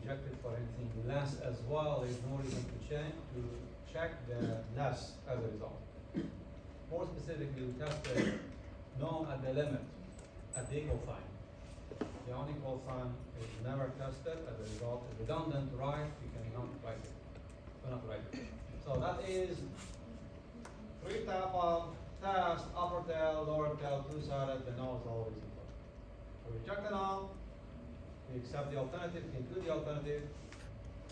reject it for anything less as well. There's no reason to check the less as a result. More specifically, we tested known at the limit at the equal sign. The unequal sign is never tested as a result. It's redundant, right? You cannot write it. Cannot write it. So that is three type of test: upper tail, lower tail, two-sided. The null is always equal. So we reject the null. We accept the alternative. We include the alternative.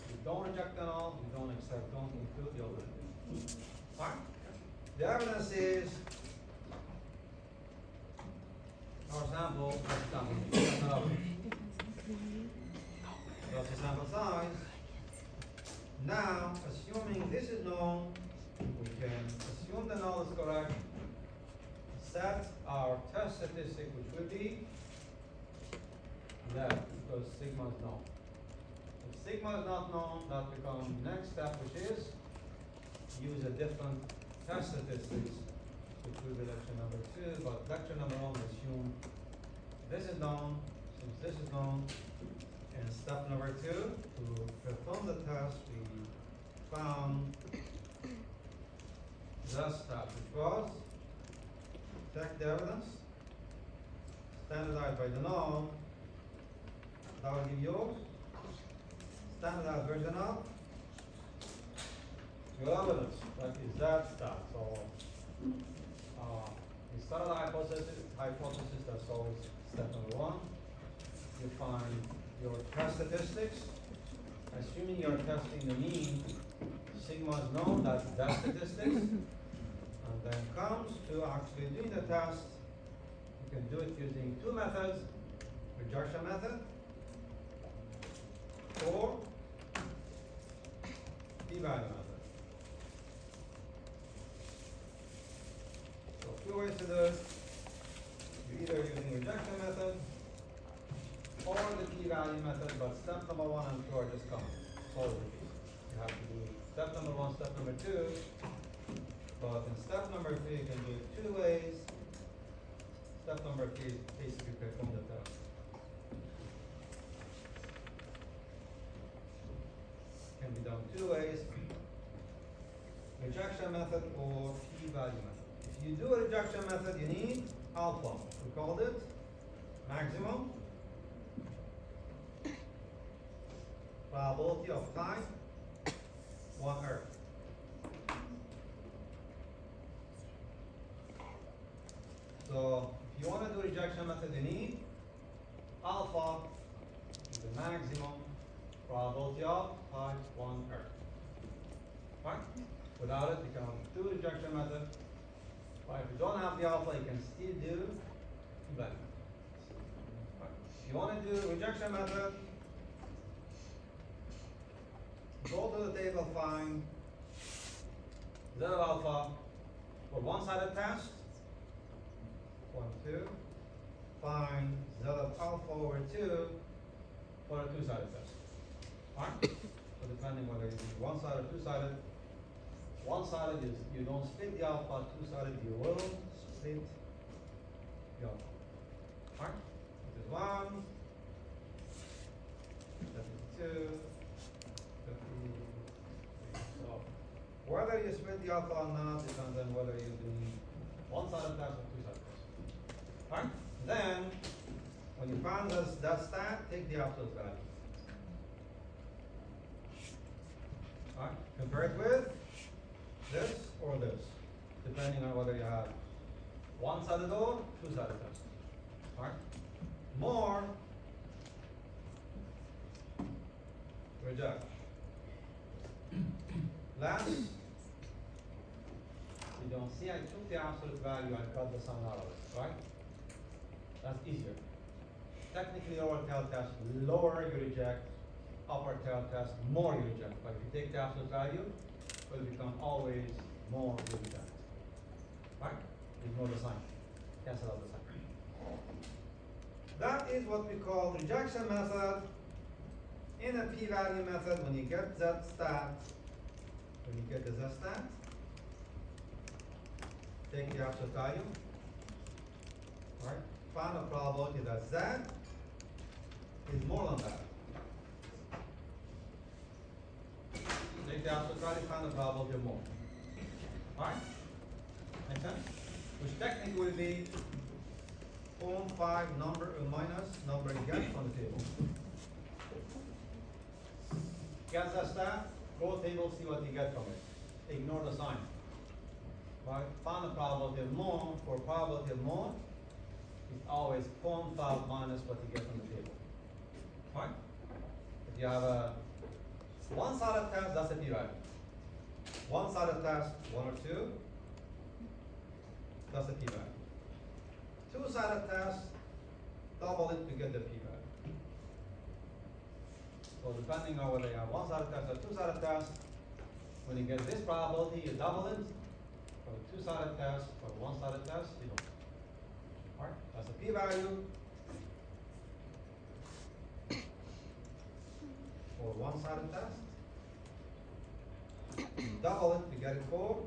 We don't reject the null. We don't include the alternative. Fine. The evidence is our sample, that's the sample size. Now, assuming this is known, we can assume the null is correct, set our test statistic, which would be left, because sigma is known. If sigma is not known, that becomes the next step, which is use a different test statistics, which will be lecture number 2, but lecture number 1 assume this is known. Since this is known, in step number 2, to perform the test, we found the step, which was check the evidence, standardized by the null. That will give you standardized version of your evidence. That is that step. So you start the hypothesis, that's always step number 1. You find your test statistics. Assuming you're testing the mean, sigma is known, that's that statistics. And then comes to actually doing the test. You can do it using 2 methods: rejection method or p-value method. So 2 ways to do it. You're either using rejection method or the p-value method, but step number 1 and 2 are just common. Solve the case. You have to do step number 1, step number 2. But in step number 3, you can do it 2 ways. Step number 3 is basically perform the test. Can be done 2 ways: rejection method or p-value method. If you do a rejection method, you need alpha. We called it maximum probability of type 1/3. So if you want to do rejection method, you need alpha, the maximum probability of type 1/3. Right? Without it, you cannot do rejection method. But if you don't have the alpha, you can still do p-value. Right? If you want to do rejection method, go to the table, find Z of alpha for one-sided test. 1, 2. Find Z of alpha over 2 for a two-sided test. Alright? So depending whether you do one-sided or two-sided. One-sided is you don't split the alpha, two-sided you will split the alpha. Alright? This is 1, that is 2, that is 3. So whether you split the alpha or not depends on whether you're doing one-sided test or two-sided test. Alright? Then when you find that stat, take the absolute value. Alright? Compare it with this or this, depending on whether you have one-sided or two-sided test. Alright? More, reject. Less, you don't see, I took the absolute value and cut the sum out of it, right? That's easier. Technically, lower tail test, lower you reject, upper tail test, more you reject. But if you take the absolute value, it will become always more you reject. Right? Ignore the sign. Cancel out the sign. That is what we call rejection method. In a p-value method, when you get that stat, when you get the z stat, take the absolute value. Right? Find a probability that z is more than that. test to try to find the probability of more. Alright? Make sense? Which technically will be 0.5 number minus number you get from the table. Gets us that? Go table, see what you get from it. Ignore the sign. Right? Find the probability of more. For probability of more, it's always 0.5 minus what you get from the table. Right? If you have a one-sided test, that's a p-value. One-sided test, 1 or 2, that's a p-value. Two-sided test, double it to get the p-value. So depending on whether you have one-sided test or two-sided test, when you get this probability, you double it. For the two-sided test, for the one-sided test, you don't. Alright, that's a p-value. For one-sided test, double it to get it for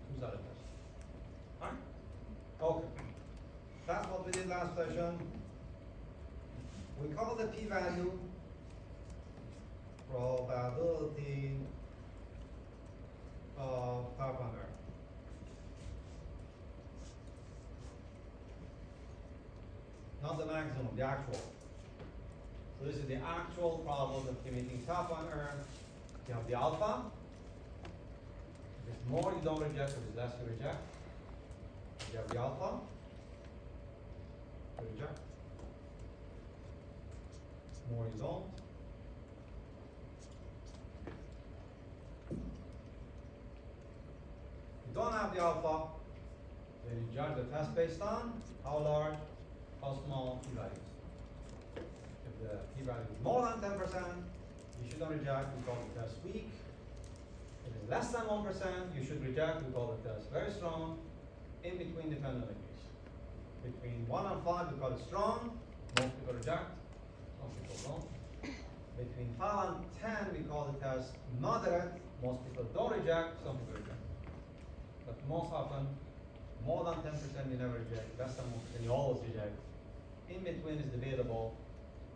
two-sided test. Alright? Okay. That's what we did last session. We call the p-value probability of power error. Not the maximum, the actual. So this is the actual probability of committing top one error. You have the alpha. If it's more, you don't reject. If it's less, you reject. You have the alpha. You reject. More, you don't. If you don't have the alpha, then you judge the test based on how large, how small p-values. If the p-value is more than 10%, you shouldn't reject, we call the test weak. If it's less than 1%, you should reject, we call the test very strong. In between, depending on the case. Between 1 and 5, we call it strong. Most people reject, some people don't. Between 5 and 10, we call the test moderate. Most people don't reject, some people reject. But most often, more than 10% you never reject, less than 1% you always reject. In between is debatable,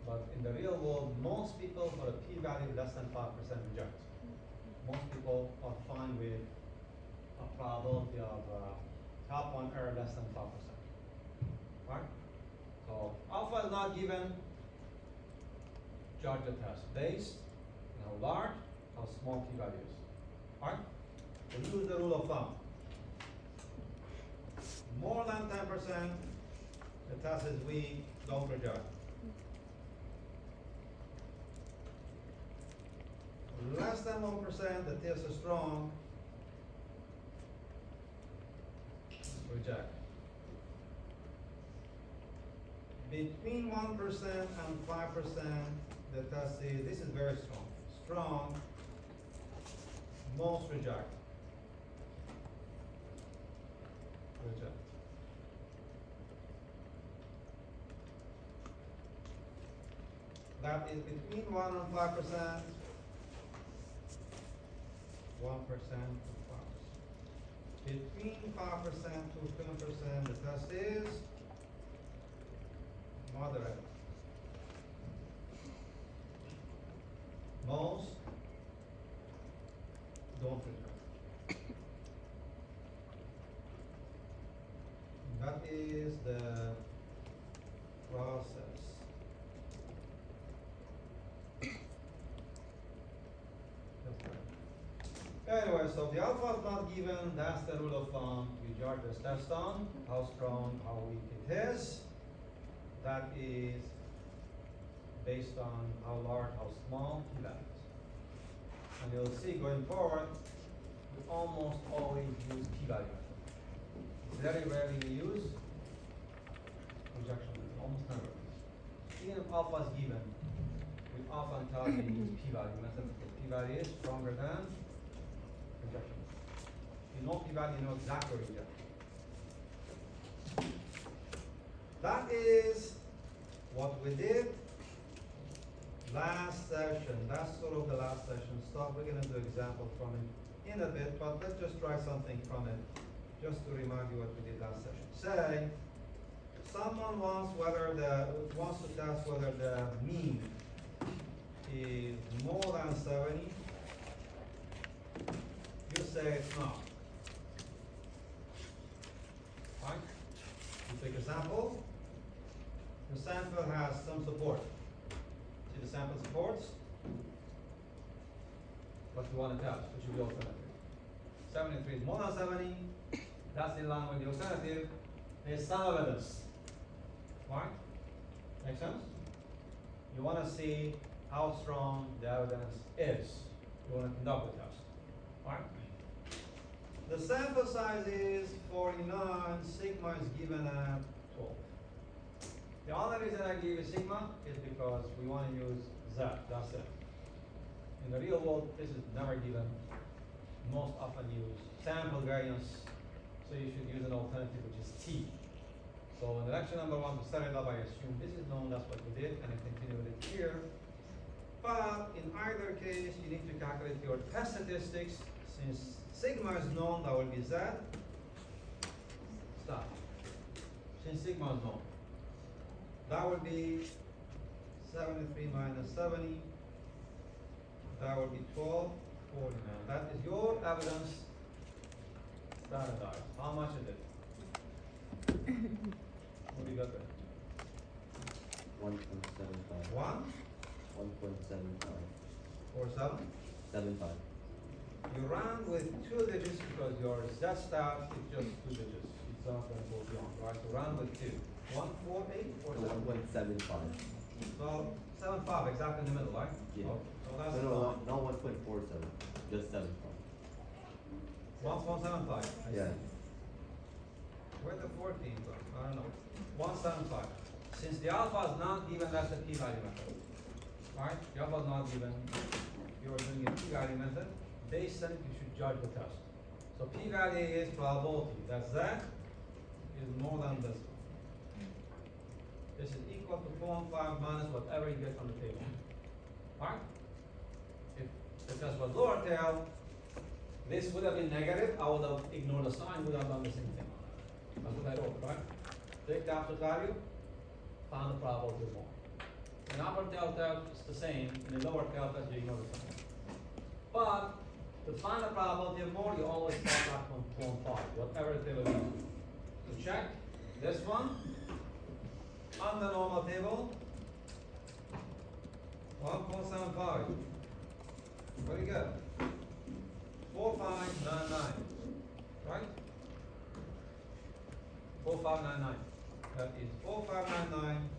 but in the real world, most people for a p-value less than 5% reject. Most people are fine with a probability of top one error less than 5%. Right? So alpha is not given, judge the test based on how large, how small p-value is. Right? So use the rule of thumb. More than 10%, the test is weak, don't reject. Less than 1%, the test is strong, reject. Between 1% and 5%, the test is, this is very strong. Strong, most reject. Reject. That is between 1 and 5%. 1% to 5%. Between 5% to 10%, the test is moderate. Most don't reject. That is the process. Anyway, so the alpha is not given, that's the rule of thumb. We judge this test on how strong, how weak it is. That is based on how large, how small p-values. And you'll see going forward, we almost always use p-value method. Very rarely we use projection method, almost never. Even if alpha is given, we often tell you to use p-value method because p-value is stronger than projection. You know p-value, you know exactly what you get. That is what we did last session. That's sort of the last session stuff. We're going to do example from it in a bit, but let's just try something from it just to remind you what we did last session. Say someone wants to test whether the mean is more than 70 You say it's not. Right? You take a sample. The sample has some support. See the sample supports? What you want to test, which is the alternative. 73 is more than 70. That's in line with the alternative. There's some evidence. Right? Make sense? You want to see how strong the evidence is. You want to conduct the test. Right? The sample size is 49. Sigma is given at 12. The only reason I give you sigma is because we want to use Z. That's it. In the real world, this is never given. Most often use sample variance. So you should use an alternative which is T. So in lecture number 1, to set it up, I assume this is known, that's what we did, and I continue with it here. But in either case, you need to calculate your test statistics. Since sigma is known, that will be Z. Stop. Since sigma is known, that would be 73 minus 70. That would be 12, 49. That is your evidence standardized. How much is it? What do you got there? 1.75. 1? 1.75. Or 7? 75. You round with 2 digits because your Z stat is just 2 digits. It's not going to go beyond, right? So round with 2. 148 or No, 7? 1.75. So 75, exactly in the middle, right? Yeah. Okay. So that's No, not 1.47. Just 75. 1.75. I Yeah. see. Where the 14 from? I don't know. 175. Since the alpha is not given, that's the p-value method. Right? The alpha is not given. You're doing a p-value method. Based on it, you should judge the test. So p-value is probability. That's that is more than this one. This is equal to 0.5 minus whatever you get from the table. Right? If the test was lower tail, this would have been negative. I would have ignored the sign, would have done the same thing. That's what I wrote, right? Take the absolute value, found the probability of 1. In upper tail test, it's the same. In the lower tail test, you ignore the sign. But to find the probability of more, you always start back from 0.5, whatever the table is. To check this one, on the normal table, 1.75. What do you get? 4599, right? 4599. That is 4599.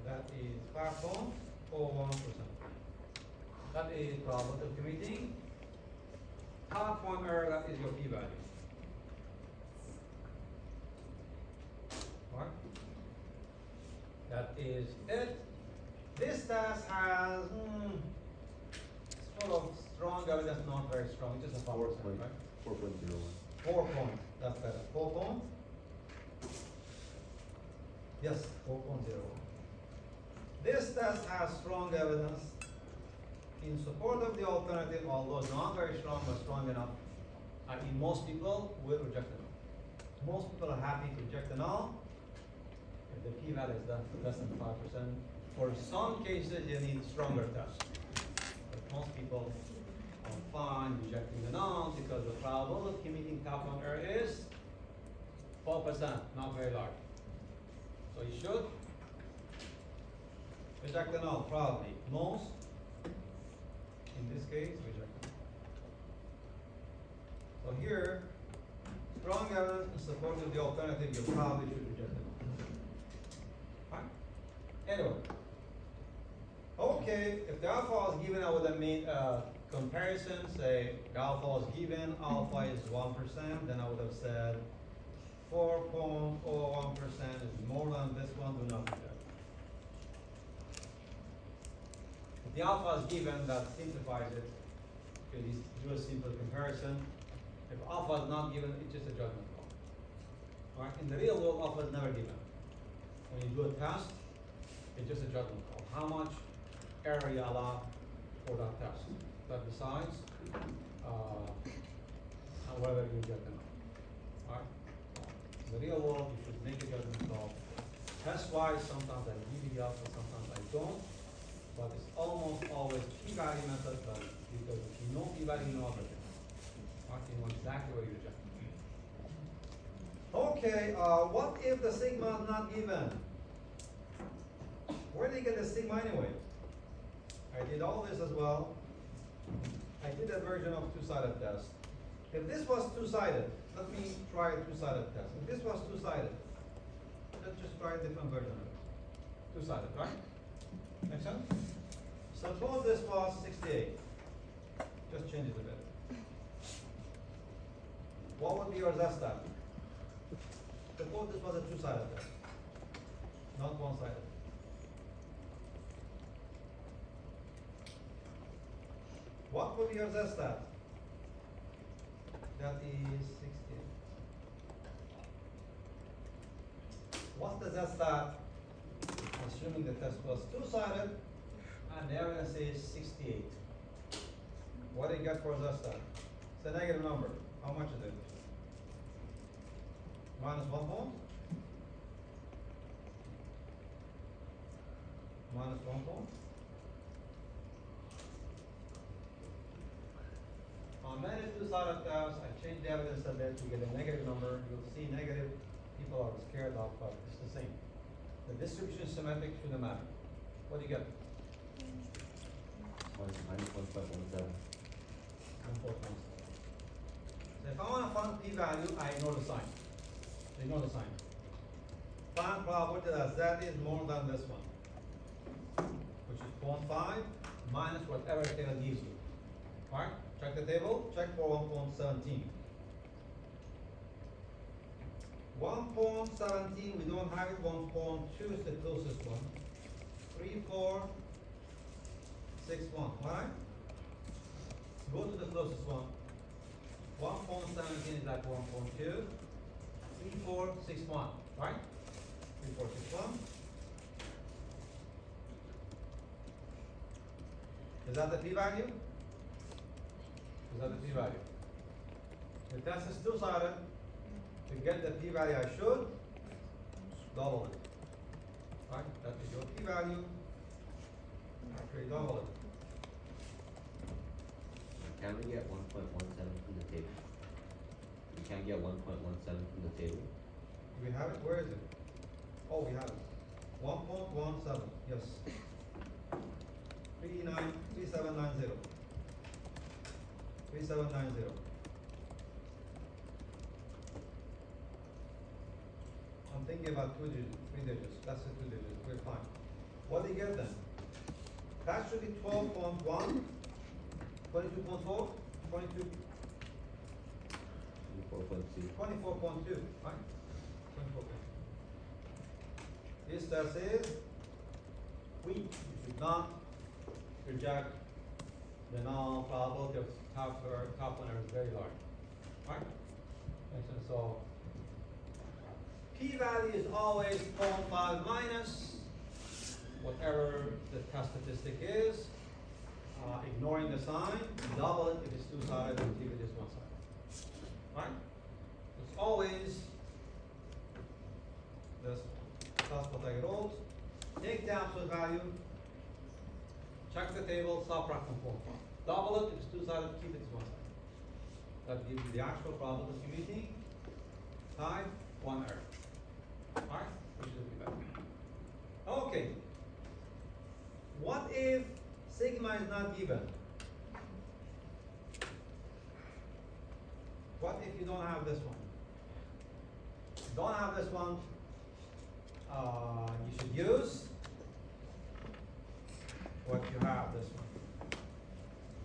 That is 5.01%. That is probability of committing. Top point error, that is your p-value. Right? That is it. This test has sort of strong evidence, not very strong, just a 5%, right? 4.01. 4 point, that's better. 4 point? Yes, 4.01. This test has strong evidence in support of the alternative, although not very strong, but strong enough. I.e., most people will reject the null. Most people are happy to reject the null if the p-value is less than 5%. For some cases, you need stronger tests. But most people are fine rejecting the null because the probability of committing top-down error is 4%, not very large. So you should reject the null, probably. Most, in this case, reject the null. So here, strong evidence in support of the alternative, you probably should reject the null. Fine? Anyway. Okay, if the alpha was given, I would have made a comparison, say the alpha was given, alpha is 1%, then I would have said 4.01% is more than this one, do not reject. If the alpha is given, that simplifies it, because you do a simple comparison. If alpha is not given, it's just a judgment call. All right? In the real world, alpha is never given. When you do a test, it's just a judgment call. How much error you allow for that test? That decides whether you reject or not. All right? In the real world, you should make a judgment call. Test-wise, sometimes I give you the alpha, sometimes I don't. but it's almost always p-value method, but because if you know p-value, you know everything. Right, you know exactly what you're checking. Okay, what if the sigma is not given? Where do you get the sigma anyway? I did all this as well. I did a version of two-sided test. If this was two-sided, let me try a two-sided test. If this was two-sided, let's just try a different version of it. Two-sided, right? Make sense? Suppose this was 68. Just change it a bit. What would be your z-stat? Suppose this was a two-sided test, not one-sided. What would be your z-stat? That is 68. What's the z-stat? Assuming the test was two-sided, and the evidence is 68. What do you get for z-stat? It's a negative number. How much is it? Minus 1 point? Minus 1 point? On many two-sided tests, I changed the evidence a bit to get a negative number. You'll see negative people are scared of, but it's the same. The distribution is symmetric through the matter. What do you get? Minus 1.17. 1.17. So if I want to find p-value, I ignore the sign. Ignore the sign. Find probability that z is more than this one, which is 0.5 minus whatever the table gives you. Alright? Check the table, check for 1.17. 1.17, we don't have it. 1.2 is the closest one. 3, 4, 6, 1. Alright? Go to the closest one. 1.17 is like 1.2. 3, 4, 6, 1. Right? 3, 4, 6, 1. Is that the p-value? Is that the p-value? The test is two-sided. To get the p-value, I should double it. Right? That is your p-value. Actually, double it. Can we get 1.17 from the table? We can't get 1.17 from the table. Do we have it? Where is it? Oh, we have it. 1.17. Yes. 3790. 3790. I'm thinking about 2 digits, 3 digits. That's the 2 digits. We're fine. What do you get then? That should be 12.1, 22.4, 22, 24.2. 24.2, right? 24.2. This test is weak. You should not reject the null. Probability of top one error is very large. Right? Makes sense. So p-value is always 0.5 minus whatever the test statistic is. Ignoring the sign, double it if it's two-sided and keep it as one-sided. Right? It's always this. That's what I wrote. Take the absolute value. Check the table, subtract from 0.5. Double it if it's two-sided, keep it as one-sided. That gives you the actual probability of distributing. Type 1 error. Alright? Which is a p-value. Okay. What if sigma is not given? What if you don't have this one? If you don't have this one, you should use what you have, this one.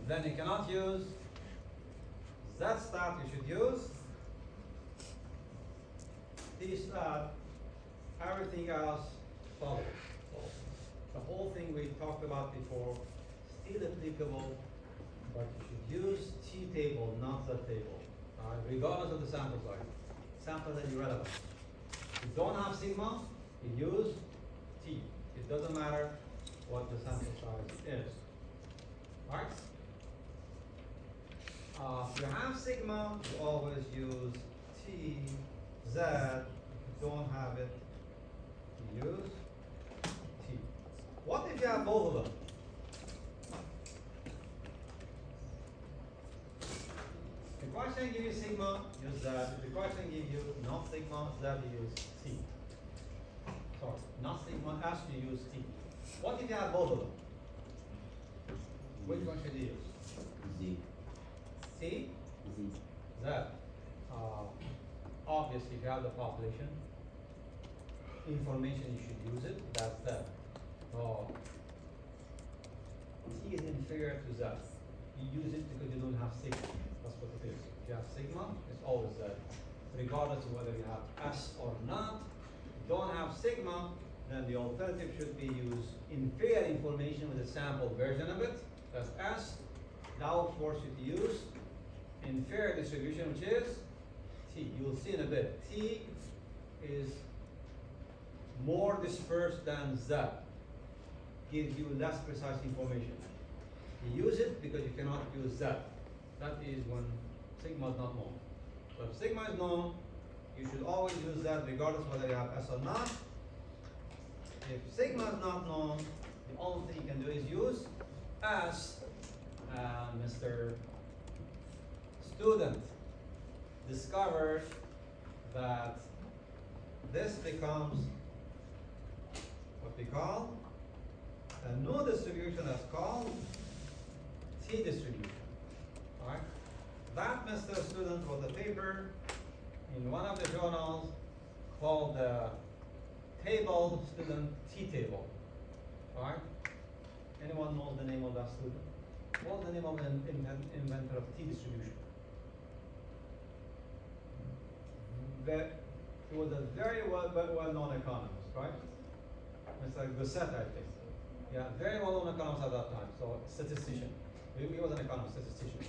Then you cannot use z-stat, you should use t-stat, everything else follows. The whole thing we talked about before, still applicable, but you should use t-table, not z-table, regardless of the sample size. Sample size is irrelevant. If you don't have sigma, you use t. It doesn't matter what the sample size is. Alright? If you have sigma, you always use t, z. If you don't have it, you use t. What if you have both of them? question give you sigma, use that. If the question give you not sigma, Z, you use T. Sorry, not sigma, S, you use T. What if you have both of them? Which one should you use? Z. C? Z. Z. Obviously, if you have the population information, you should use it. That's Z. T is inferior to Z. You use it because you don't have sigma. That's what it is. If you have sigma, it's always Z. Regardless of whether you have S or not. If you don't have sigma, then the alternative should be use inferior information with a sample version of it. That's S. That will force you to use inferior distribution, which is T. You will see in a bit. T is more dispersed than Z. Gives you less precise information. You use it because you cannot use Z. That is when sigma is not known. So if sigma is known, you should always use that regardless whether you have S or not. If sigma is not known, the only thing you can do is use S. Mr. Student discovered that this becomes what we call a new distribution that's called T distribution. Alright? That Mr. Student wrote a paper in one of the journals called the Table Student T Table. Alright? Anyone knows the name of that student? What was the name of the inventor of T distribution? He was a very well-known economist, right? Mr. Gosset, I think. Yeah, very well-known economist at that time, so statistician. He was an economist, statistician.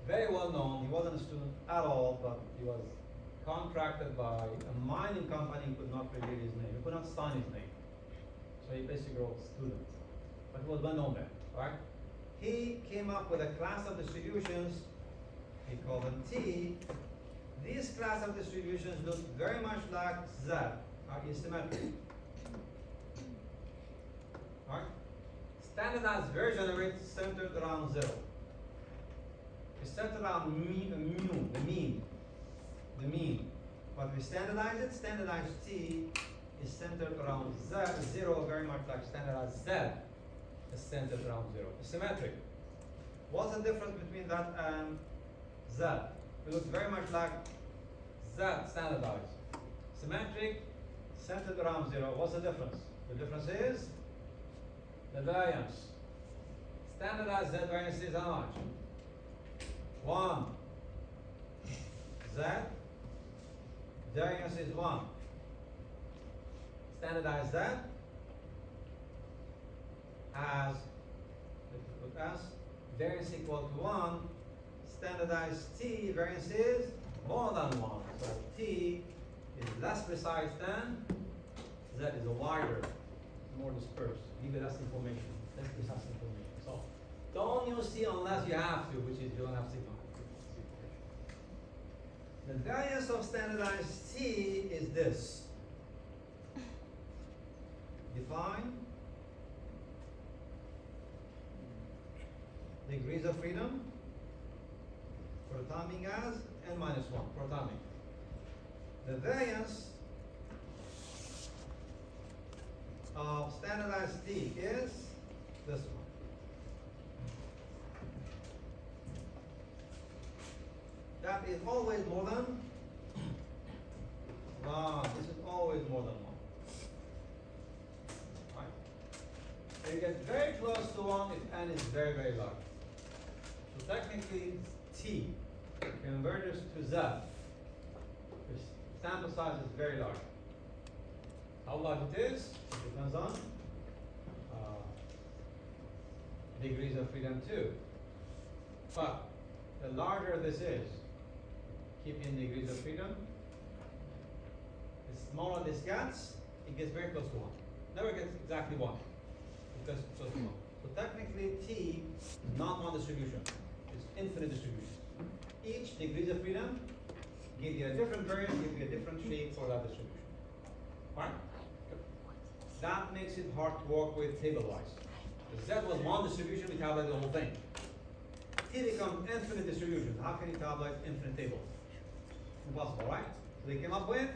Very well-known, he wasn't a student at all, but he was contracted by a mining company. He could not reveal his name. He could not sign his name. So he basically wrote student. But he was well-known there, right? He came up with a class of distributions, he called them T. These class of distributions look very much like Z, are asymmetric. Right? Standardized version of it centered around 0. It's centered around the mean. But we standardize it, standardized T is centered around Z, 0 very much like standardized Z is centered around 0. It's symmetric. What's the difference between that and Z? It looks very much like Z standardized. Symmetric, centered around 0. What's the difference? The difference is the variance. Standardized Z variance is how much? 1. Z variance is 1. Standardized Z has, let's put S, variance equal to 1. Standardized T variance is more than 1. So T is less precise than Z is wider, more dispersed, give you less information, less precise information. So don't use T unless you have to, which is you don't have sigma. The variance of standardized T is this. Define degrees of freedom for the timing as n-1 for timing. The variance of standardized T is this one. That is always more than 1. This is always more than 1. Right? So you get very close to 1 if n is very, very large. So technically, T converges to Z. The sample size is very large. How large it is depends on degrees of freedom too. But the larger this is, keep in degrees of freedom, the smaller this gets, it gets very close to 1. Never gets exactly 1. It gets close to 1. So technically T is not one distribution. It's infinite distribution. Each degrees of freedom give you a different variance, give you a different shape for that distribution. Alright? That makes it hard to work with table-wise. If Z was one distribution, we calculate the whole thing. T becomes infinite distribution. How can you tabulate infinite tables? Impossible, right? So they came up with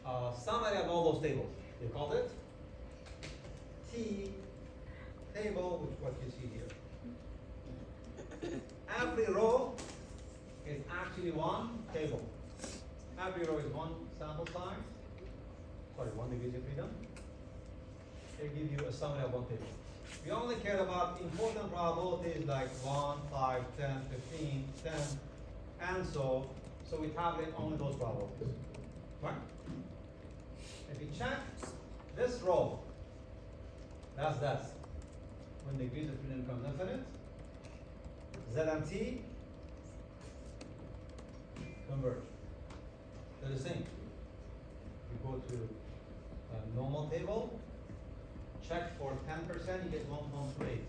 a summary of all those tables. They called it T table, which is what you see here. Every row is actually one table. Every row is one sample size. Sorry, 1 degree of freedom. They give you a summary of one table. We only care about important probabilities like 1, 5, 10, 15, 10, and so we tabulate only those probabilities. Right? If you check this row, that's when degrees of freedom becomes infinite. Z and T converge. They're the same. You go to a normal table, check for 10%, you get 1.28.